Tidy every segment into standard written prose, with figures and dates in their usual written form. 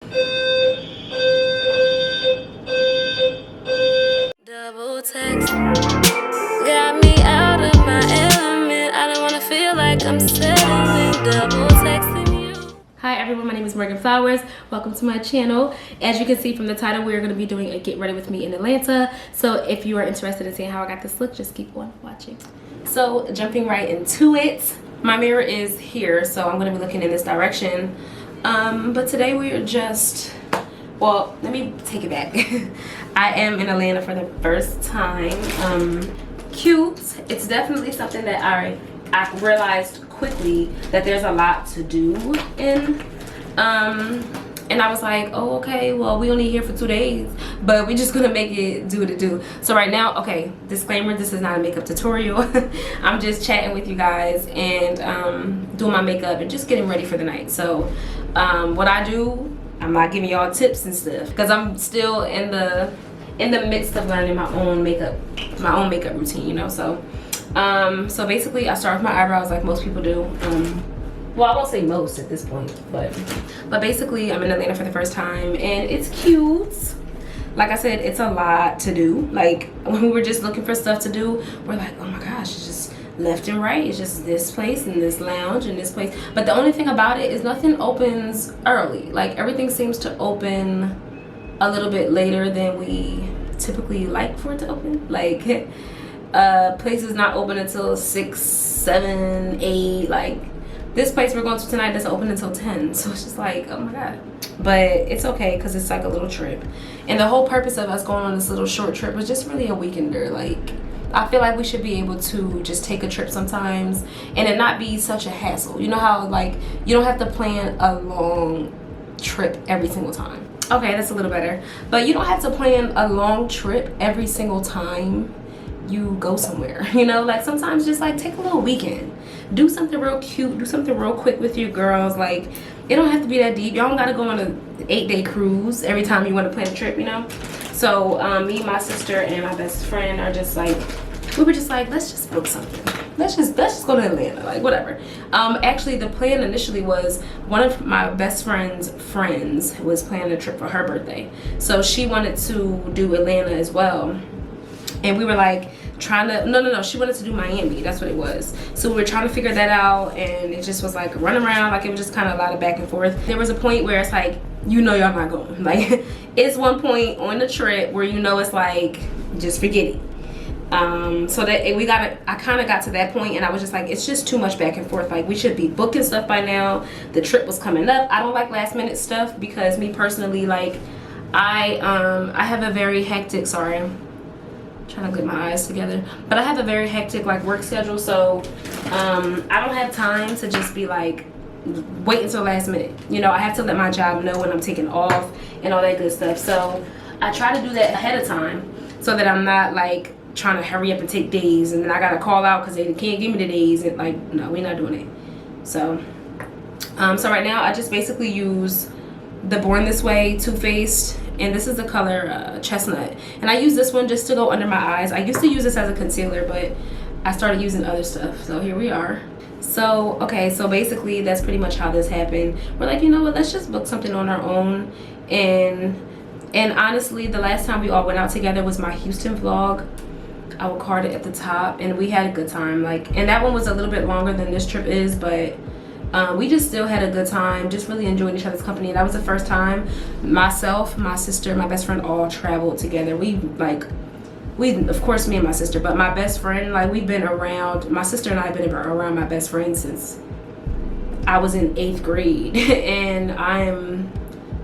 Double text got me out of my element. I don't wanna feel like I'm settling. Double texting you. Hi everyone, my name is Morgan Flowers. Welcome to my channel. As you can see from the title, we're going to be doing a get ready with me in Atlanta. So if you are interested in seeing how I got this look, just keep on watching. So jumping right into it, my mirror is here, so I'm going to be looking in this direction. But today we are just, well, let me take it back. I am in Atlanta for the first time. Cute. It's definitely something that I realized quickly that there's a lot to do in. And I was like, oh, okay, well, we only here for 2 days, but we're just gonna make it do what it do. So right now, okay, disclaimer, this is not a makeup tutorial. I'm just chatting with you guys and doing my makeup and just getting ready for the night. So what I do, I'm not giving y'all tips and stuff because I'm still in the midst of learning my own makeup routine, you know. So so basically I start with my eyebrows like most people do. Well, I won't say most at this point, but basically I'm in Atlanta for the first time and it's cute. Like I said, it's a lot to do. Like when we were just looking for stuff to do, we're like, oh my gosh, it's just left and right. It's just this place and this lounge and this place. But the only thing about it is nothing opens early. Like everything seems to open a little bit later than we typically like for it to open. Like places not open until 6, 7, 8. Like this place we're going to tonight doesn't open until 10. So it's just like, oh my god. But it's okay because it's like a little trip. And the whole purpose of us going on this little short trip was just really a weekender. Like I feel like we should be able to just take a trip sometimes and it not be such a hassle. You know how like you don't have to plan a long trip every single time. Okay, that's a little better. But you don't have to plan a long trip every single time you go somewhere. You know, like sometimes just like take a little weekend. Do something real cute, do something real quick with your girls. Like it don't have to be that deep. Y'all don't gotta go on an 8-day cruise every time you want to plan a trip, you know. So me, my sister, and my best friend are just like, we were just like, let's just book something. Let's just go to Atlanta, like whatever. Actually the plan initially was one of my best friend's friends was planning a trip for her birthday. So she wanted to do Atlanta as well. And we were like trying to, no, she wanted to do Miami, that's what it was. So we were trying to figure that out and it just was like run around, like it was just kind of a lot of back and forth. There was a point where it's like, you know y'all not going. Like it's one point on the trip where you know it's like, just forget it. So that I kind of got to that point and I was just like, it's just too much back and forth. Like we should be booking stuff by now. The trip was coming up. I don't like last minute stuff because me personally, like I have a very hectic, sorry, I'm trying to get my eyes together, but I have a very hectic like work schedule. So I don't have time to just be like wait until last minute. You know, I have to let my job know when I'm taking off and all that good stuff. So I try to do that ahead of time so that I'm not like trying to hurry up and take days and then I gotta call out because they can't give me the days and like, no, we're not doing it. So so right now I just basically use the Born This Way Too Faced, and this is the color Chestnut, and I use this one just to go under my eyes. I used to use this as a concealer, but I started using other stuff, so here we are. So okay, so basically that's pretty much how this happened. We're like, you know what, let's just book something on our own. And honestly the last time we all went out together was my Houston vlog. I will card it at the top, and we had a good time. Like, and that one was a little bit longer than this trip is, but we just still had a good time, just really enjoying each other's company. And that was the first time myself, my sister, my best friend all traveled together. We of course me and my sister, but my best friend, like we've been around, my sister and I have been around my best friend since I was in 8th grade and I'm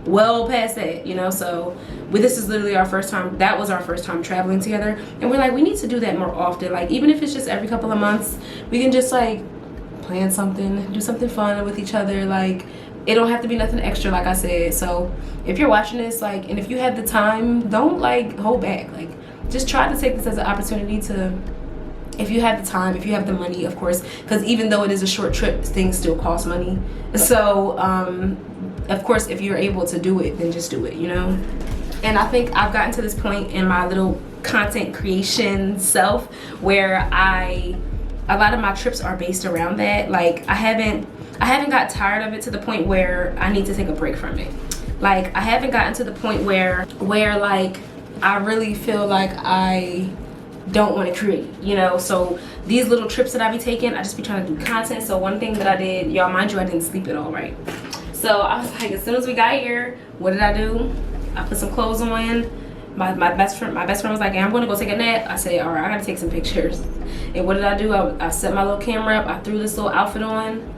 well past that, you know. So this is literally our first time, that was our first time traveling together, and we're like, we need to do that more often. Like even if it's just every couple of months, we can just like plan something, do something fun with each other. Like it don't have to be nothing extra, like I said. So if you're watching this, like, and if you have the time, don't like hold back. Like just try to take this as an opportunity to, if you have the time, if you have the money, of course, because even though it is a short trip, things still cost money. So of course if you're able to do it, then just do it, you know. And I think I've gotten to this point in my little content creation self where a lot of my trips are based around that. Like I haven't got tired of it to the point where I need to take a break from it. Like I haven't gotten to the point where like I really feel like I don't want to create, you know. So these little trips that I be taking, I just be trying to do content. So one thing that I did, y'all, mind you, I didn't sleep at all, right? So I was like, as soon as we got here, what did I do? I put some clothes on. My best friend was like, hey, I'm gonna go take a nap. I said, all right, I gotta take some pictures. And what did I do? I set my little camera up. I threw this little outfit on.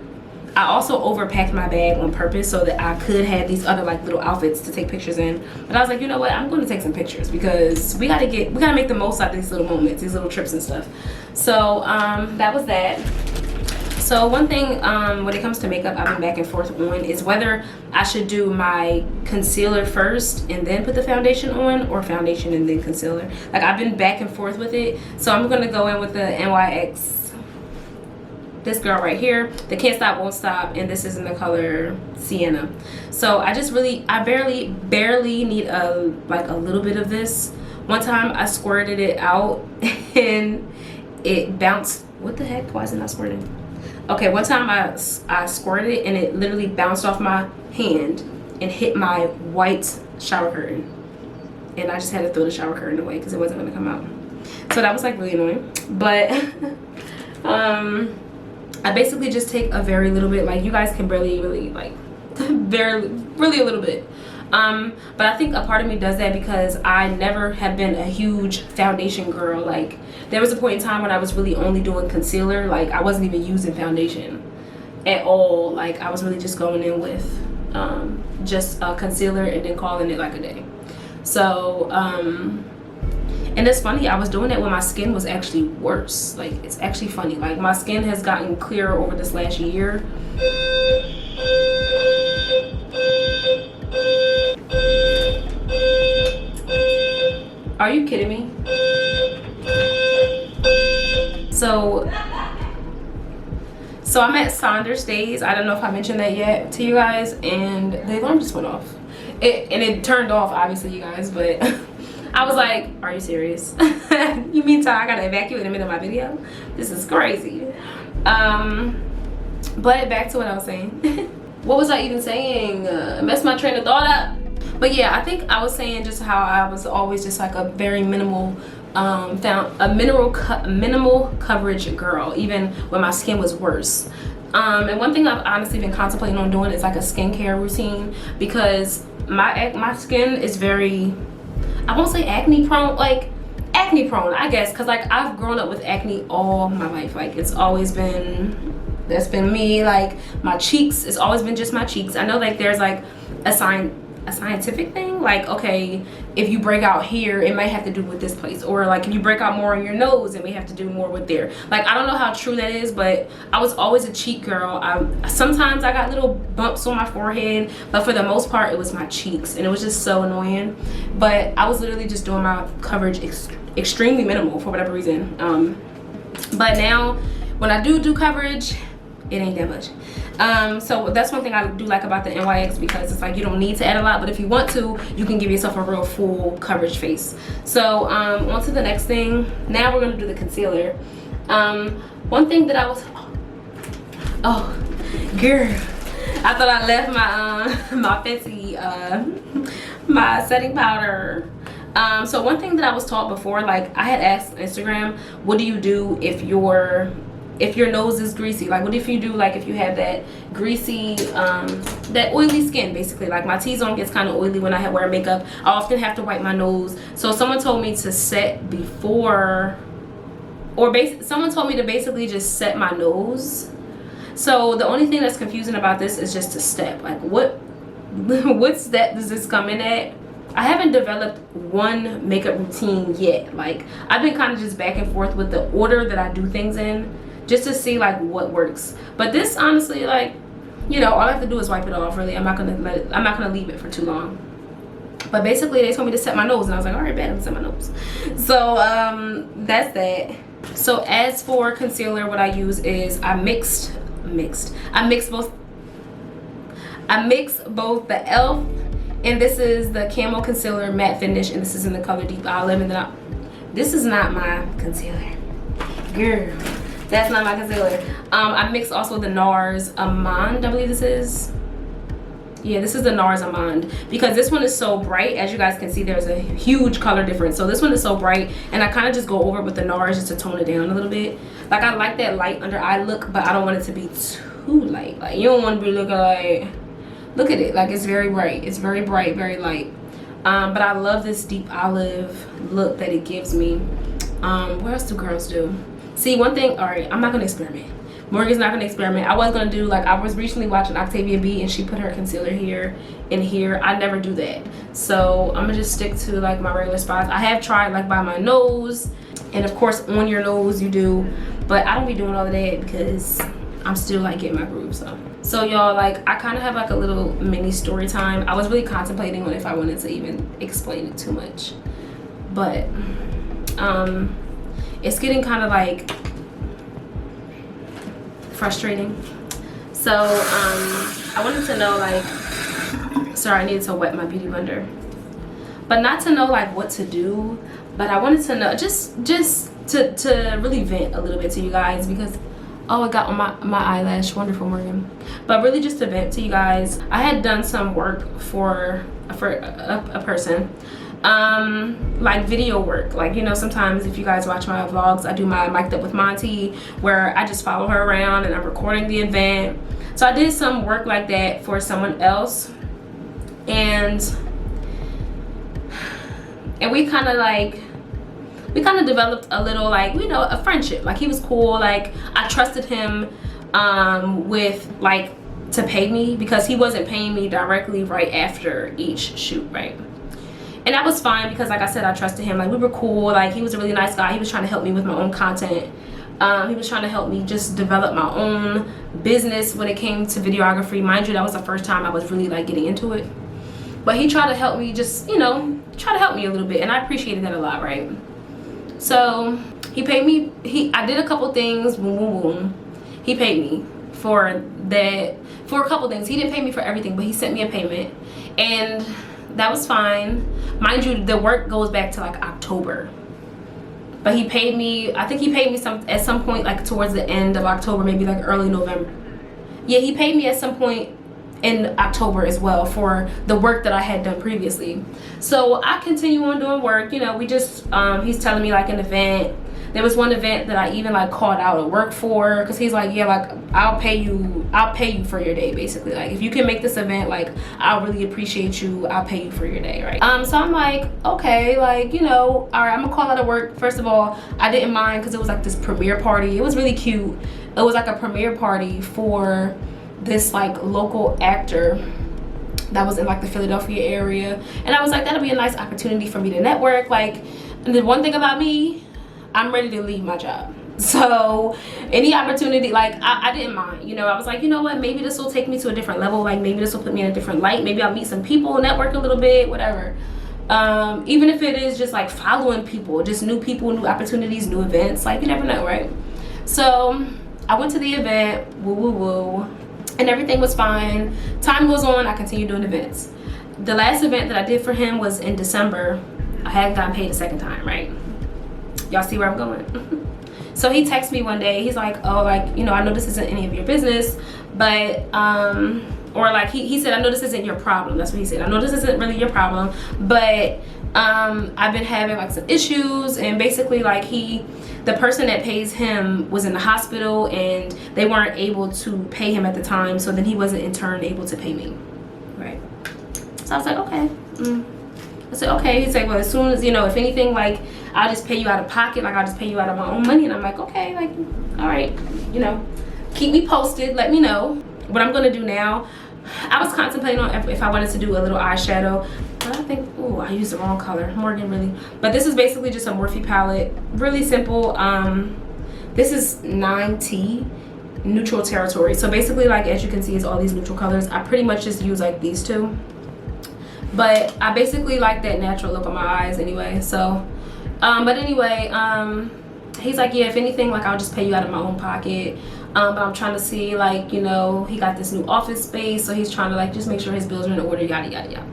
I also overpacked my bag on purpose so that I could have these other like little outfits to take pictures in. But I was like, you know what? I'm going to take some pictures because we gotta make the most out of these little moments, these little trips and stuff. So that was that. So one thing when it comes to makeup, I've been back and forth on is whether I should do my concealer first and then put the foundation on, or foundation and then concealer. Like I've been back and forth with it. So I'm gonna go in with the NYX. This girl right here, the Can't Stop Won't Stop, and this is in the color Sienna. So I barely need a little bit of this. One time I squirted it out and it bounced. What the heck? Why is it not squirting? Okay, one time I squirted it and it literally bounced off my hand and hit my white shower curtain, and I just had to throw the shower curtain away because it wasn't gonna come out. So that was like really annoying. But I basically just take a very little bit. Like you guys can barely really like really a little bit. But I think a part of me does that because I never have been a huge foundation girl. Like there was a point in time when I was really only doing concealer. Like I wasn't even using foundation at all. Like I was really just going in with just a concealer and then calling it like a day. So and it's funny, I was doing that when my skin was actually worse. Like it's actually funny, like my skin has gotten clearer over this last year. Are you kidding me? So I'm at Saunders Days. I don't know if I mentioned that yet to you guys, and the alarm just went off. It turned off, obviously, you guys, but I was like, are you serious? You mean I gotta evacuate in the middle of my video? This is crazy. But back to what I was saying. What was I even saying? Messed my train of thought up. But yeah, I think I was saying just how I was always just like a very minimal minimal coverage girl, even when my skin was worse. And one thing I've honestly been contemplating on doing is like a skincare routine, because my skin is very, I won't say acne prone, like acne prone, I guess, because like I've grown up with acne all my life. Like it's always been, that's been me. Like my cheeks, it's always been just my cheeks. I know like there's like a scientific thing, like okay, if you break out here it might have to do with this place, or like if you break out more on your nose it may have to do more with there. Like I don't know how true that is, but I was always a cheek girl. Sometimes I got little bumps on my forehead, but for the most part it was my cheeks, and it was just so annoying. But I was literally just doing my coverage extremely minimal for whatever reason. But now when I do coverage, it ain't that much. So that's one thing I do like about the NYX, because it's like you don't need to add a lot, but if you want to, you can give yourself a real full coverage face. So on to the next thing. Now we're gonna do the concealer. One thing that I was, oh girl, I thought I left my my Fenty my setting powder. So one thing that I was taught before, like I had asked Instagram, what do you do if your nose is greasy? Like what if you do, like if you have that greasy that oily skin, basically. Like my T-zone gets kind of oily when I wear makeup. I often have to wipe my nose. So someone told me to set before, or someone told me to basically just set my nose. So the only thing that's confusing about this is just a step. Like what step does this come in at? I haven't developed one makeup routine yet. Like I've been kind of just back and forth with the order that I do things in, just to see like what works. But this, honestly, like, you know, all I have to do is wipe it off. Really, I'm not gonna leave it for too long. But basically they told me to set my nose, and I was like, all right, bet I'm set my nose. So that's that. So as for concealer, what I use is I mix both the e.l.f. and this is the Camo Concealer Matte Finish, and this is in the color Deep Olive. And then this is not my concealer, girl. That's not my concealer. I mix also the NARS Amande, I believe this is. Yeah, this is the NARS Amande, because this one is so bright. As you guys can see, there's a huge color difference. So this one is so bright, and I kind of just go over it with the NARS just to tone it down a little bit. Like, I like that light under eye look, but I don't want it to be too light. Like, you don't want to be looking like, look at it, like it's very bright. It's very bright, very light. But I love this deep olive look that it gives me. What else do girls do? See, one thing, all right, I'm not gonna experiment. Morgan's not gonna experiment. I was gonna do, like, I was recently watching Octavia B and she put her concealer here and here. I never do that. So I'm gonna just stick to like my regular spots. I have tried like by my nose, and of course on your nose you do, but I don't be doing all of that because I'm still like getting my groove. So y'all, like, I kind of have like a little mini story time. I was really contemplating on if I wanted to even explain it too much, but it's getting kind of like frustrating. So I wanted to know, like, sorry, I needed to wet my beauty blender, but not to know like what to do, but I wanted to know just to really vent a little bit to you guys, because oh, I got on my eyelash, wonderful, Morgan. But really just to vent to you guys. I had done some work for a person, like video work. Like, you know, sometimes if you guys watch my vlogs, I do my Mic'd Up with Monty, where I just follow her around and I'm recording the event. So I did some work like that for someone else, and we kind of developed a little, like, you know, a friendship. Like, he was cool. Like, I trusted him with, like, to pay me, because he wasn't paying me directly right after each shoot, right? And that was fine, because like I said, I trusted him. Like, we were cool. Like, he was a really nice guy. He was trying to help me with my own content. He was trying to help me just develop my own business when it came to videography. Mind you, that was the first time I was really like getting into it. But he tried to help me, just, you know, try to help me a little bit, and I appreciated that a lot, right? So he paid me. I did a couple things. Boom, boom, boom. He paid me for that, for a couple things. He didn't pay me for everything, but he sent me a payment, and that was fine. Mind you, the work goes back to like October, but he paid me. I think he paid me at some point, like towards the end of October, maybe like early November. Yeah, he paid me at some point in October as well for the work that I had done previously. So I continue on doing work. You know, we just he's telling me like an event. There was one event that I even like called out of work for, because he's like, yeah, like I'll pay you for your day, basically. Like, if you can make this event, like, I'll really appreciate you. I'll pay you for your day, right? So I'm like, okay, like, you know, all right, I'm gonna call out of work. First of all, I didn't mind, because it was like this premiere party. It was really cute. It was like a premiere party for this like local actor that was in like the Philadelphia area, and I was like, that'll be a nice opportunity for me to network. Like, and the one thing about me, I'm ready to leave my job. So any opportunity, like, I didn't mind. You know, I was like, you know what, maybe this will take me to a different level. Like, maybe this will put me in a different light. Maybe I'll meet some people, network a little bit, whatever. Even if it is just like following people, just new people, new opportunities, new events. Like, you never know, right? So I went to the event, woo woo woo, and everything was fine. Time goes on, I continued doing events. The last event that I did for him was in December. I hadn't gotten paid a second time, right? Y'all see where I'm going? So he texted me one day. He's like, oh, like, you know, I know this isn't any of your business, but or like he said, I know this isn't your problem. That's what he said. I know this isn't really your problem, but I've been having like some issues, and basically like the person that pays him was in the hospital and they weren't able to pay him at the time, so then he wasn't in turn able to pay me, right? So I was like, okay. I said, okay. He's like, well, as soon as, you know, if anything, like, I'll just pay you out of pocket. Like, I'll just pay you out of my own money. And I'm like, okay, like, all right, you know, keep me posted. Let me know what I'm going to do now. I was contemplating on if I wanted to do a little eyeshadow, but I think, oh, I used the wrong color. Morgan, really. But this is basically just a Morphe palette. Really simple. This is 9T, neutral territory. So basically, like, as you can see, it's all these neutral colors. I pretty much just use like these two. But I basically like that natural look on my eyes anyway. So, but anyway, he's like, yeah, if anything, like, I'll just pay you out of my own pocket. But I'm trying to see, like, you know, he got this new office space, so he's trying to like just make sure his bills are in order, yada yada yada.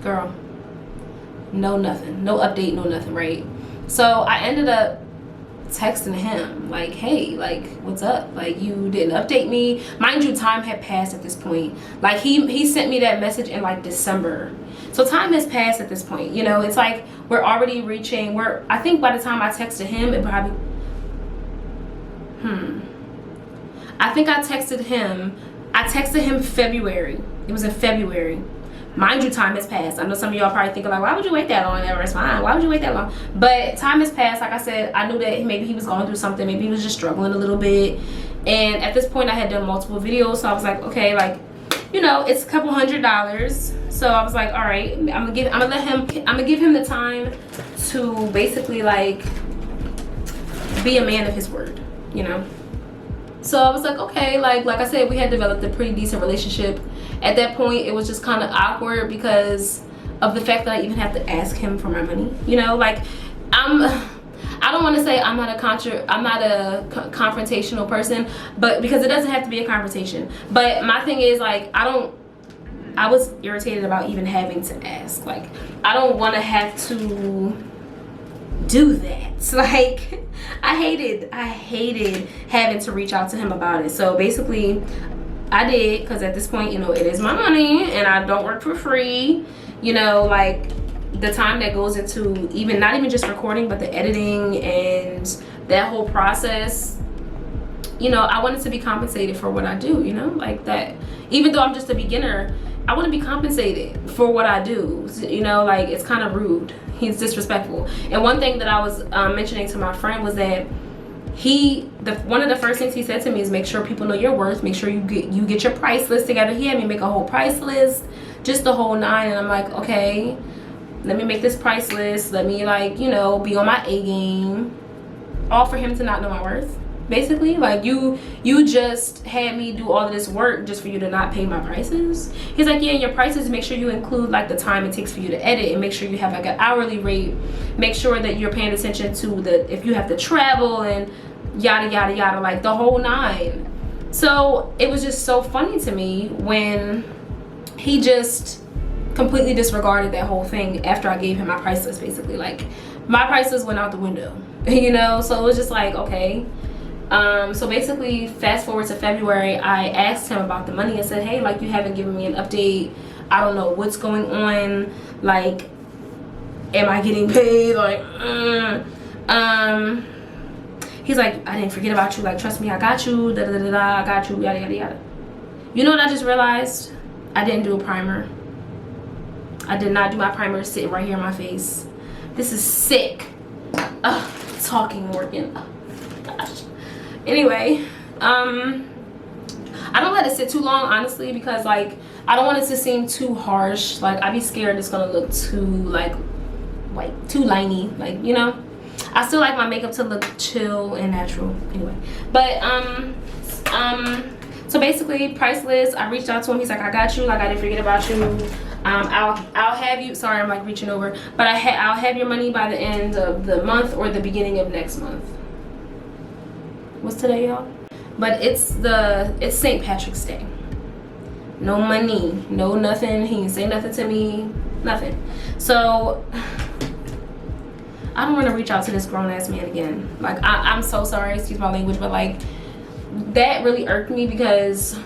Girl, no nothing, no update, no nothing, right? So I ended up texting him like, hey, like, what's up? Like, you didn't update me. Mind you, time had passed at this point. Like, he sent me that message in like December, so time has passed at this point. You know, it's like we're already reaching, I think by the time I texted him, it probably I think I texted him February. It was in February. Mind you, time has passed. I know some of y'all probably thinking like, why would you wait that long? It's fine. Why would you wait that long? But time has passed. Like I said, I knew that maybe he was going through something. Maybe he was just struggling a little bit. And at this point, I had done multiple videos. So I was like, okay, like, you know, it's a couple $100s. So I was like, all right, I'm gonna give him the time to basically like be a man of his word, you know. So I was like, okay, like I said, we had developed a pretty decent relationship. At that point, it was just kind of awkward because of the fact that I even have to ask him for my money. You know, like I don't want to say I'm not a confrontational person, but because it doesn't have to be a confrontation. But my thing is like I was irritated about even having to ask. Like, I don't want to have to do that. Like, I hated having to reach out to him about it. So basically I did, because at this point, you know, it is my money and I don't work for free. You know, like the time that goes into not even just recording, but the editing and that whole process, you know, I wanted to be compensated for what I do, you know, like that. Even though I'm just a beginner, I want to be compensated for what I do. You know, like, it's kind of rude. He's disrespectful. And one thing that I was mentioning to my friend was that one of the first things he said to me is, make sure people know your worth. Make sure you get your price list together. He had me make a whole price list, just the whole nine. And I'm like, okay, let me make this price list. Let me, like, you know, be on my A game. All for him to not know my worth. Basically, like, you just had me do all of this work just for you to not pay my prices. He's like, yeah, your prices, make sure you include like the time it takes for you to edit, and make sure you have like an hourly rate. Make sure that you're paying attention to if you have to travel and yada yada yada, like the whole nine. So it was just so funny to me when he just completely disregarded that whole thing after I gave him my price list. Basically, like, my prices went out the window, you know. So it was just like, okay. So basically, fast forward to February, I asked him about the money and said, hey, like, you haven't given me an update. I don't know what's going on. Like, am I getting paid? Like, he's like, I didn't forget about you. Like, trust me, I got you. Da da da da. I got you. Yada yada yada. You know what I just realized? I didn't do a primer. I did not do my primer sitting right here in my face. This is sick. Ugh, talking Morgan. Oh, gosh. Anyway, I don't let it sit too long, honestly, because like I don't want it to seem too harsh. Like, I'd be scared it's gonna look too like too liney, like, you know. I still like my makeup to look chill and natural anyway. But so basically, price list, I reached out to him. He's like, I got you. Like, I didn't forget about you. I'll have you, sorry, I'm like reaching over, but I'll have your money by the end of the month or the beginning of next month. What's today, y'all? But it's St. Patrick's Day. No money, no nothing. He didn't say nothing to me, nothing. So I don't want to reach out to this grown-ass man again. Like, I'm so sorry, excuse my language, but like, that really irked me because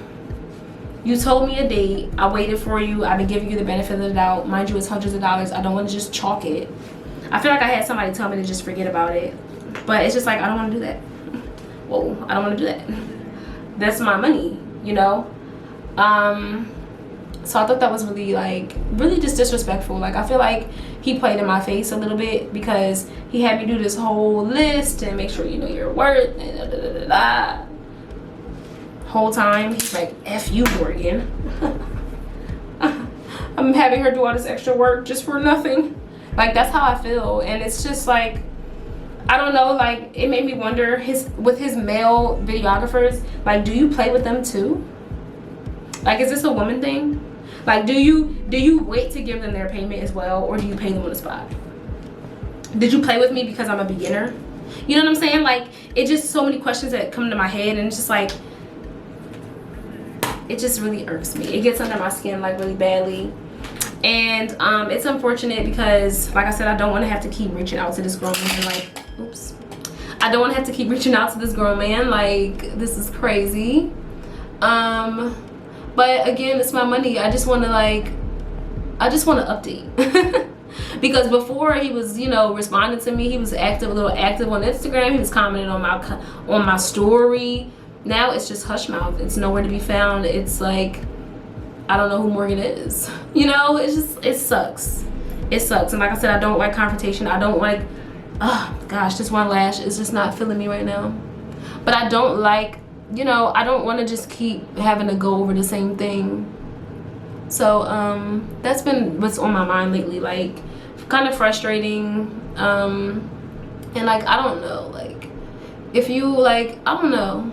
you told me a date. I waited for you. I've been giving you the benefit of the doubt. Mind you, it's hundreds of dollars. I don't want to just chalk it. I feel like I had somebody tell me to just forget about it. But it's just like, I don't want to do that. Whoa, I don't want to do that. That's my money, you know? So I thought that was really, like, really just disrespectful. Like, I feel like he played in my face a little bit because he had me do this whole list and make sure you know your worth and da da da da. Whole time he's like, F you, Morgan. I'm having her do all this extra work just for nothing. Like, that's how I feel. And it's just like, I don't know, like, it made me wonder, with his male videographers, like, do you play with them too? Like, is this a woman thing? Like, do you wait to give them their payment as well, or do you pay them on the spot? Did you play with me because I'm a beginner? You know what I'm saying? Like, it's just so many questions that come to my head, and it's just like, it just really irks me. It gets under my skin, like, really badly. And it's unfortunate because, like I said, I don't want to have to keep reaching out to this grown woman. Like, oops, I I don't want to have to keep reaching out to this grown man. Like, this is crazy. But again, it's my money. I just want to update. Because before he was, you know, responding to me, he was a little active on Instagram. He was commenting on my story. Now it's just hush mouth. It's nowhere to be found. It's like, I don't know who Morgan is. You know, it sucks. It sucks. And like I said, I don't like confrontation. I don't like, oh gosh, this one lash is just not feeling me right now. But I don't like, you know, I don't want to just keep having to go over the same thing. So that's been what's on my mind lately. Like, kind of frustrating. And like, I don't know, like, if you like, I don't know.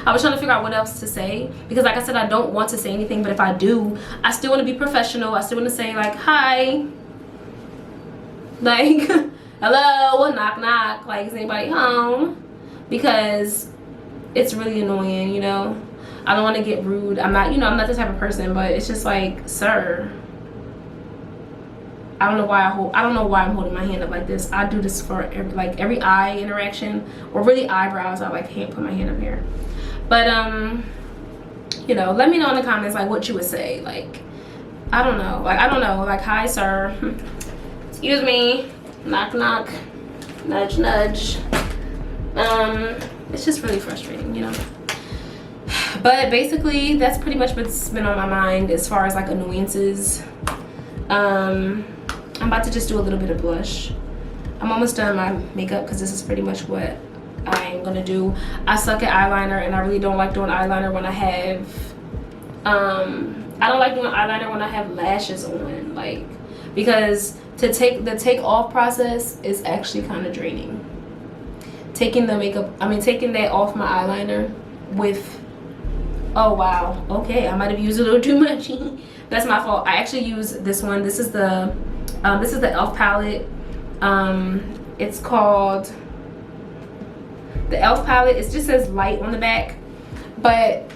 I was trying to figure out what else to say, because like I said, I don't want to say anything, but if I do, I still want to be professional. I still want to say like, hi, like, hello, knock knock, like, is anybody home? Because it's really annoying, you know. I don't want to get rude. I'm not, you know, I'm not the type of person, but it's just like, sir, I don't know why I'm holding my hand up like this. I do this for every eye interaction, or really eyebrows. I like can't put my hand up here. But you know, let me know in the comments like what you would say. Like, I don't know, like, hi sir, excuse me, knock knock, nudge nudge. It's just really frustrating, you know. But basically, that's pretty much what's been on my mind as far as like annoyances. I'm about to just do a little bit of blush. I'm almost done my makeup because this is pretty much what I am gonna do. I suck at eyeliner, and I really don't like doing eyeliner when I have I don't like doing eyeliner when I have lashes on, like, because the take off process is actually kind of draining. Taking that off my eyeliner with, oh wow, okay, I might have used a little too much. That's my fault. I actually use this one. This is the e.l.f. palette. It's called the e.l.f. palette. It just says light on the back, but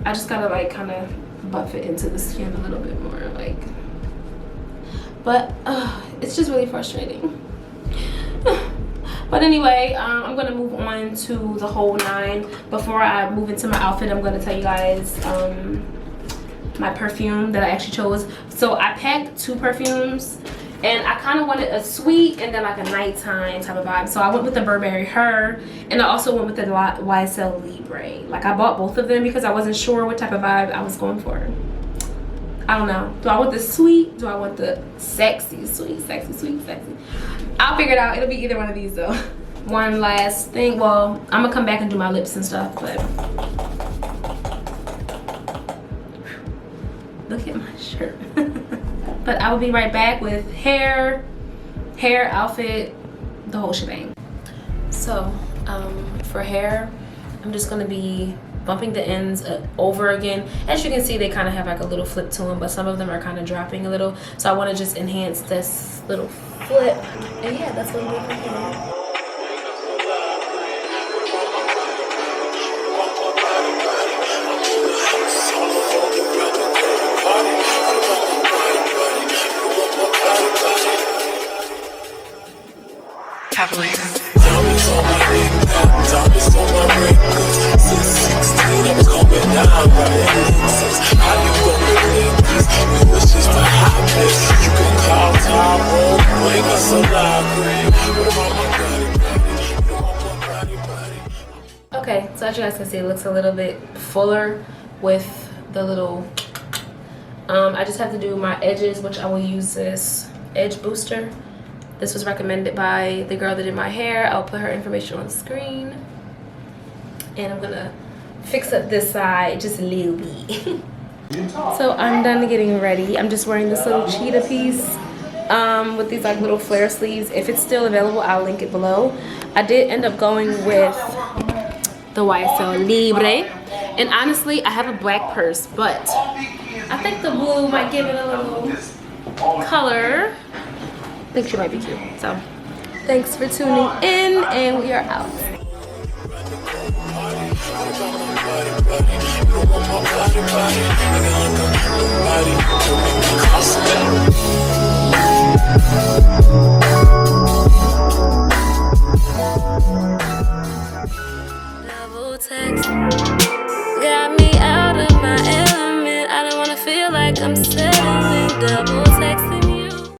I just gotta like kind of buff it into the skin a little bit more, like. But it's just really frustrating. But anyway, I'm gonna move on to the whole 9. Before I move into my outfit, I'm gonna tell you guys my perfume that I actually chose. So I packed 2 perfumes, and I kind of wanted a sweet and then like a nighttime type of vibe. So I went with the Burberry Her, and I also went with the YSL Libre. Like, I bought both of them because I wasn't sure what type of vibe I was going for. I don't know. Do I want the sweet? Do I want the sexy, sweet, sexy, sweet, sexy? I'll figure it out. It'll be either one of these though. One last thing. Well, I'm gonna come back and do my lips and stuff, but look at my shirt. But I will be right back with hair, outfit, the whole shebang. So for hair, I'm just gonna be bumping the ends over again. As you can see, they kind of have like a little flip to them, but some of them are kind of dropping a little. So I want to just enhance this little flip. And yeah, that's what I'm doing for hair. Okay, so as you guys can see, it looks a little bit fuller with the little I just have to do my edges, which I will use this edge booster. This was recommended by the girl that did my hair. I'll put her information on the screen. And I'm gonna fix up this side just a little bit. So I'm done getting ready. I'm just wearing this little cheetah piece with these like little flare sleeves. If it's still available, I'll link it below. I did end up going with the YSL Libre. And honestly, I have a black purse, but I think the blue might give it a little color. I think she might be cute. So thanks for tuning in, and we are out. feel like I'm settling.